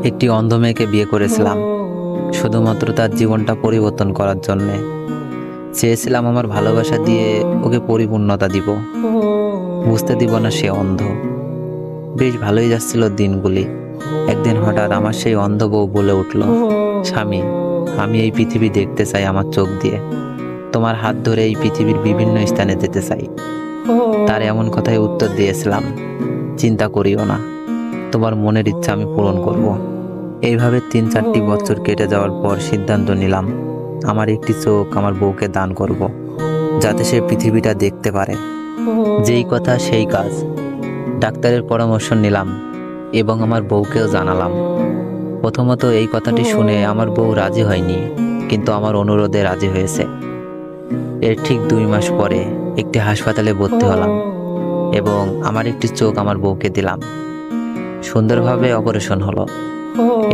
একটি অন্ধ মেয়েকে বিয়ে করেছিলাম শুধুমাত্র তার জীবনটা পরিবর্তন করার জন্যে। চেয়েছিলাম আমার ভালোবাসা দিয়ে ওকে পরিপূর্ণতা দিব, বুঝতে দিব না সে অন্ধ। বেশ ভালোই যাচ্ছিল দিনগুলি। একদিন হঠাৎ আমার সেই অন্ধ বউ বলে উঠল, স্বামী, আমি এই পৃথিবী দেখতে চাই আমার চোখ দিয়ে, তোমার হাত ধরে এই পৃথিবীর বিভিন্ন স্থানে যেতে চাই। তার এমন কথায় উত্তর দিয়েছিলাম, চিন্তা করিও না, তোমার মনের ইচ্ছা আমি পূরণ করব। এইভাবে 3-4টি বছর কেটে যাওয়ার পর সিদ্ধান্ত নিলাম, আমার একটি চোখ আমার বউকে দান করব, যাতে সে পৃথিবীটা দেখতে পারে। যেই কথা সেই কাজ। ডাক্তারের পরামর্শ নিলাম এবং আমার বউকেও জানালাম। প্রথমত এই কথাটি শুনে আমার বউ রাজি হয়নি, কিন্তু আমার অনুরোধে রাজি হয়েছে। এর ঠিক 2 মাস পরে একটি হাসপাতালে ভর্তি হলাম এবং আমার একটি চোখ আমার বউকে দিলাম। সুন্দরভাবে অপারেশন হলো।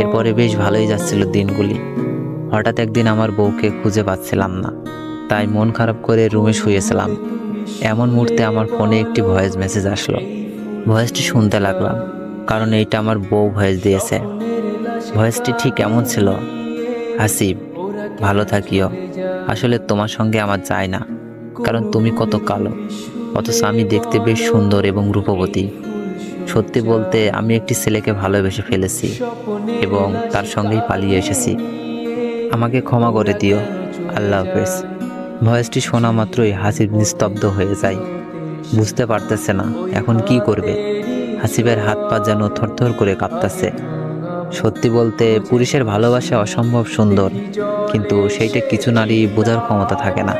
এরপরে বেশ ভালোই যাচ্ছিল দিনগুলি। হঠাৎ একদিন আমার বউকে খুঁজে পাচ্ছিলাম না, তাই মন খারাপ করে রুমে শুয়েছিলাম। এমন মুহূর্তে আমার ফোনে একটি ভয়েস মেসেজ আসলো। ভয়েসটি শুনতে লাগলাম, কারণ এইটা আমার বউ ভয়েস দিয়েছে। ভয়েসটি ঠিক এমন ছিল, হাসিব, ভালো থাকিও, আসলে তোমার সঙ্গে আমার যায় না, কারণ তুমি কত কালো, অথচ আমি দেখতে বেশ সুন্দর এবং রূপবতী। সত্যি বলতে আমি একটি ছেলেকে ভালোবেসে ফেলেছি এবং তার সঙ্গেই পালিয়ে এসেছি। আমাকে ক্ষমা করে দিও, আল্লাহ হাফেজ। ভয়েসটি শোনা মাত্রই হাসিব নিস্তব্ধ হয়ে যায়। বুঝতে পারতেছে না এখন কি করবে। হাসিবের হাত পা যেন থরথর করে কাঁপতেছে। সত্যি বলতে পুরুষের ভালোবাসা অসম্ভব সুন্দর, কিন্তু সেইটা কিছু নারী বোঝার ক্ষমতা থাকে না।